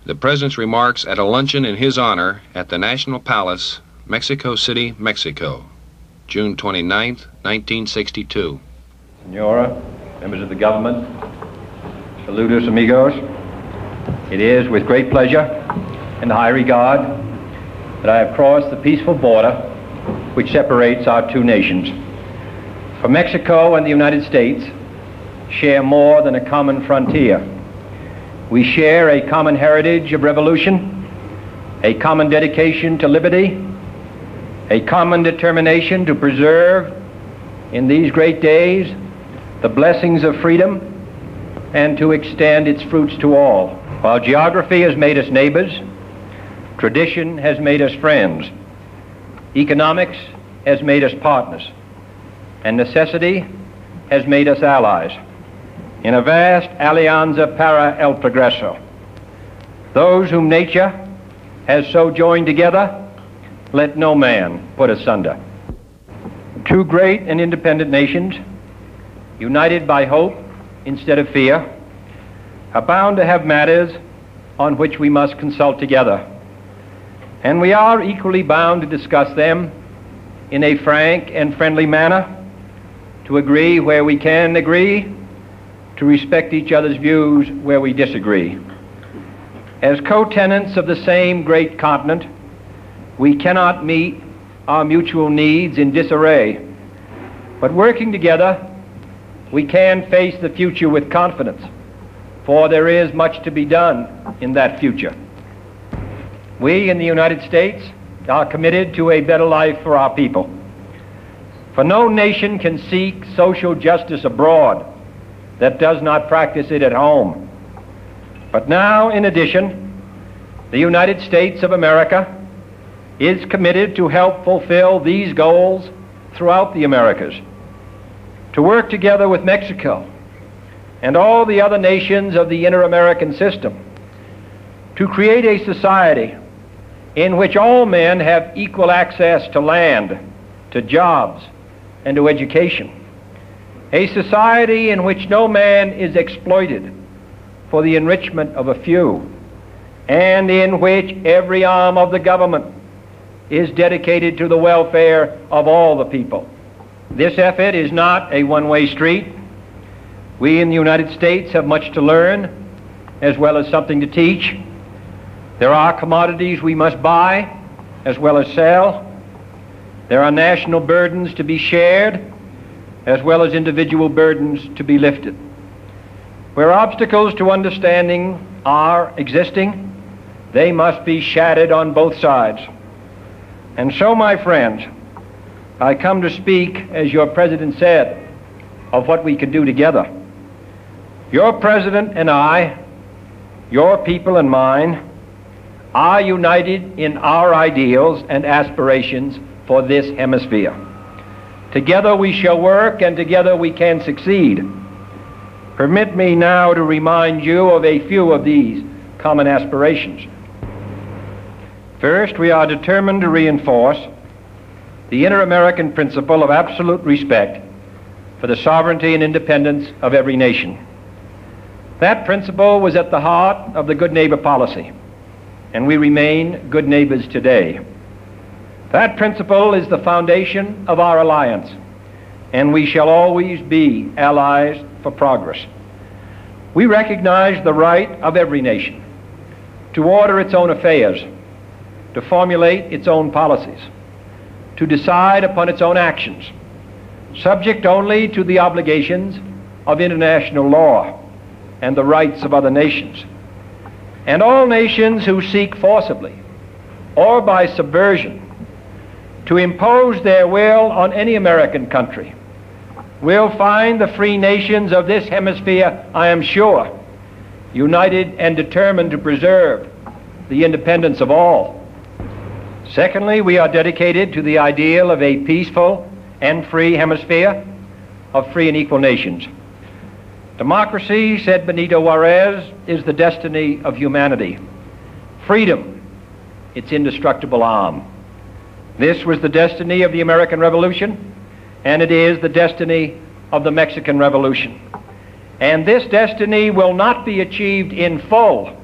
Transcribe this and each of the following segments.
The President's remarks at a luncheon in his honor at the National Palace, Mexico City, Mexico, June 29, 1962. Senora, members of the government, saludos amigos. It is with great pleasure and high regard that I have crossed the peaceful border which separates our two nations. For Mexico and the United States share more than a common frontier. We share a common heritage of revolution, a common dedication to liberty, a common determination to preserve in these great days the blessings of freedom and to extend its fruits to all. While geography has made us neighbors, tradition has made us friends, economics has made us partners, and necessity has made us allies. In a vast alianza para el progreso, those whom nature has so joined together, let no man put asunder. Two great and independent nations, united by hope instead of fear, are bound to have matters on which we must consult together. And we are equally bound to discuss them in a frank and friendly manner, to agree where we can agree, to respect each other's views where we disagree. As co-tenants of the same great continent, we cannot meet our mutual needs in disarray, but working together, we can face the future with confidence, for there is much to be done in that future. We in the United States are committed to a better life for our people. For no nation can seek social justice abroad that does not practice it at home. But now, in addition, the United States of America is committed to help fulfill these goals throughout the Americas, to work together with Mexico and all the other nations of the inter-American system to create a society in which all men have equal access to land, to jobs, and to education. A society in which no man is exploited for the enrichment of a few, and in which every arm of the government is dedicated to the welfare of all the people. This effort is not a one-way street. We in the United States have much to learn, as well as something to teach. There are commodities we must buy, as well as sell. There are national burdens to be shared, as well as individual burdens to be lifted. Where obstacles to understanding are existing, they must be shattered on both sides. And so, my friends, I come to speak, as your President said, of what we can do together. Your President and I, your people and mine, are united in our ideals and aspirations for this hemisphere. Together we shall work, and together we can succeed. Permit me now to remind you of a few of these common aspirations. First, we are determined to reinforce the inter-American principle of absolute respect for the sovereignty and independence of every nation. That principle was at the heart of the good neighbor policy, and we remain good neighbors today. That principle is the foundation of our alliance, and we shall always be allies for progress. We recognize the right of every nation to order its own affairs, to formulate its own policies, to decide upon its own actions, subject only to the obligations of international law and the rights of other nations. And all nations who seek forcibly or by subversion to impose their will on any American country will find the free nations of this hemisphere, I am sure, united and determined to preserve the independence of all. Secondly, we are dedicated to the ideal of a peaceful and free hemisphere of free and equal nations. Democracy, said Benito Juarez, is the destiny of humanity. Freedom, its indestructible arm. This was the destiny of the American Revolution, and it is the destiny of the Mexican Revolution. And this destiny will not be achieved in full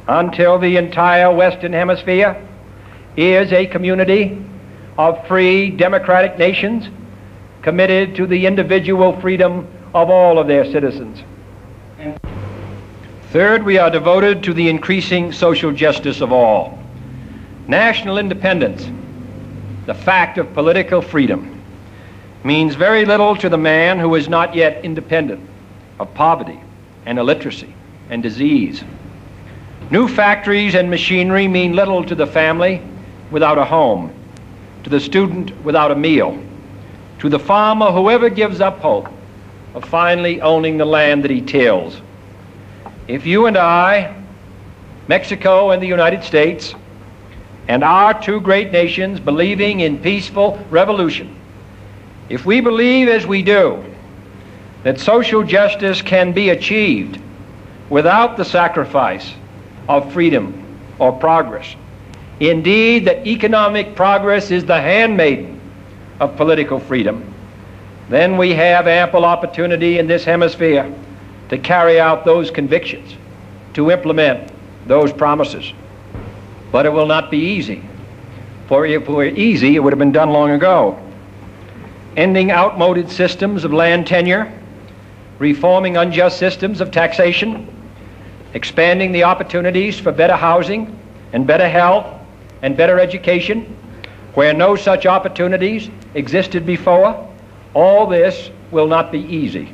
until the entire Western Hemisphere is a community of free democratic nations committed to the individual freedom of all of their citizens. Third, we are devoted to the increasing social justice of all. National independence, the fact of political freedom, means very little to the man who is not yet independent of poverty and illiteracy and disease. New factories and machinery mean little to the family without a home, to the student without a meal, to the farmer who ever gives up hope of finally owning the land that he tills. If you and I, Mexico and the United States, and our two great nations believing in peaceful revolution, if we believe as we do that social justice can be achieved without the sacrifice of freedom or progress, indeed that economic progress is the handmaiden of political freedom, then we have ample opportunity in this hemisphere to carry out those convictions, to implement those promises. But it will not be easy, for if it were easy, it would have been done long ago. Ending outmoded systems of land tenure, reforming unjust systems of taxation, expanding the opportunities for better housing and better health and better education, where no such opportunities existed before, all this will not be easy.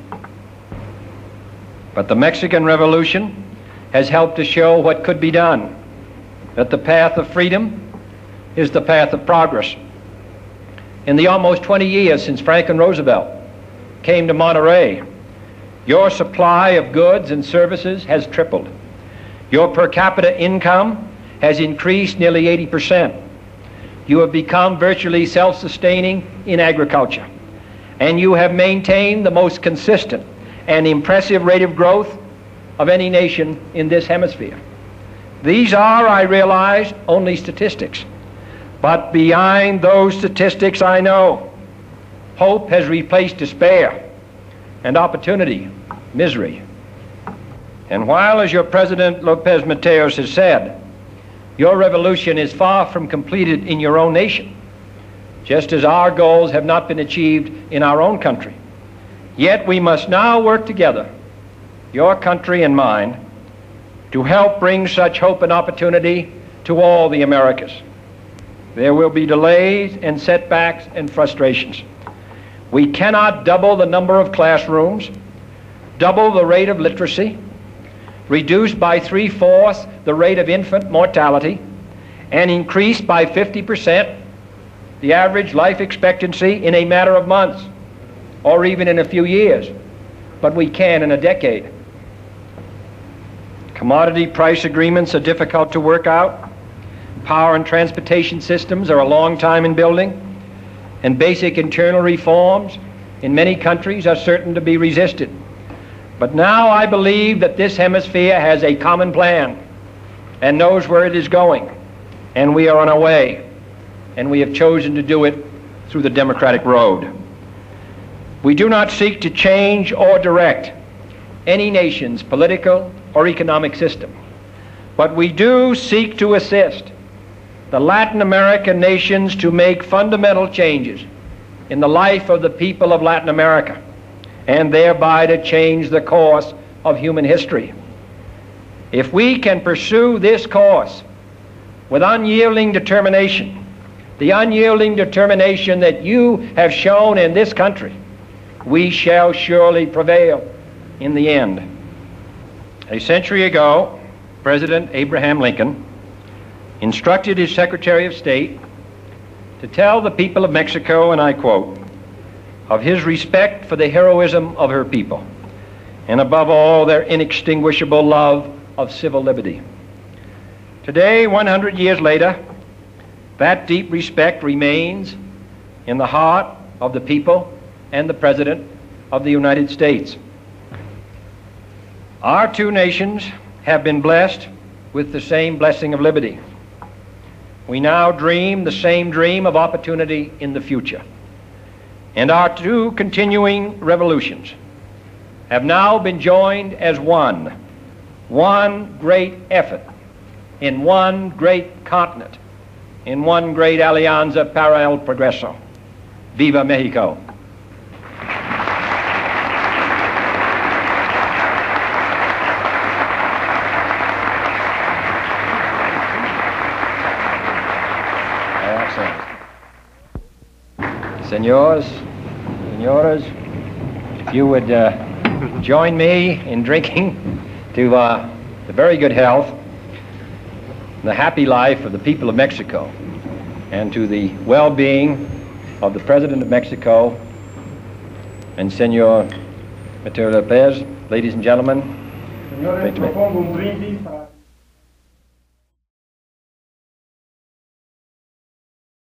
But the Mexican Revolution has helped to show what could be done, that the path of freedom is the path of progress. In the almost 20 years since Franklin Roosevelt came to Monterey, your supply of goods and services has tripled. Your per capita income has increased nearly 80%. You have become virtually self-sustaining in agriculture, and you have maintained the most consistent and impressive rate of growth of any nation in this hemisphere. These are, I realize, only statistics. But behind those statistics, I know hope has replaced despair, and opportunity, misery. And while, as your President Lopez Mateos has said, your revolution is far from completed in your own nation, just as our goals have not been achieved in our own country, yet we must now work together, your country and mine, to help bring such hope and opportunity to all the Americas. There will be delays and setbacks and frustrations. We cannot double the number of classrooms, double the rate of literacy, reduce by 3/4 the rate of infant mortality, and increase by 50% the average life expectancy in a matter of months, or even in a few years. But we can in a decade. Commodity price agreements are difficult to work out. Power and transportation systems are a long time in building, and basic internal reforms in many countries are certain to be resisted. But now I believe that this hemisphere has a common plan and knows where it is going, and we are on our way, and we have chosen to do it through the democratic road. We do not seek to change or direct any nation's political or economic system, but we do seek to assist the Latin American nations to make fundamental changes in the life of the people of Latin America, and thereby to change the course of human history. If we can pursue this course with unyielding determination, the unyielding determination that you have shown in this country, we shall surely prevail in the end. A century ago, President Abraham Lincoln instructed his Secretary of State to tell the people of Mexico, and I quote, of his respect for the heroism of her people, and above all, their inextinguishable love of civil liberty. Today, 100 years later, that deep respect remains in the heart of the people and the President of the United States. Our two nations have been blessed with the same blessing of liberty. We now dream the same dream of opportunity in the future. And our two continuing revolutions have now been joined as one great effort in one great continent, in one great alianza para el progreso. Viva Mexico! Senors, senoras, if you would join me in drinking to the very good health, the happy life of the people of Mexico, and to the well-being of the President of Mexico and Senor Mateo Lopez. Ladies and gentlemen, Señores, propongo un brindis para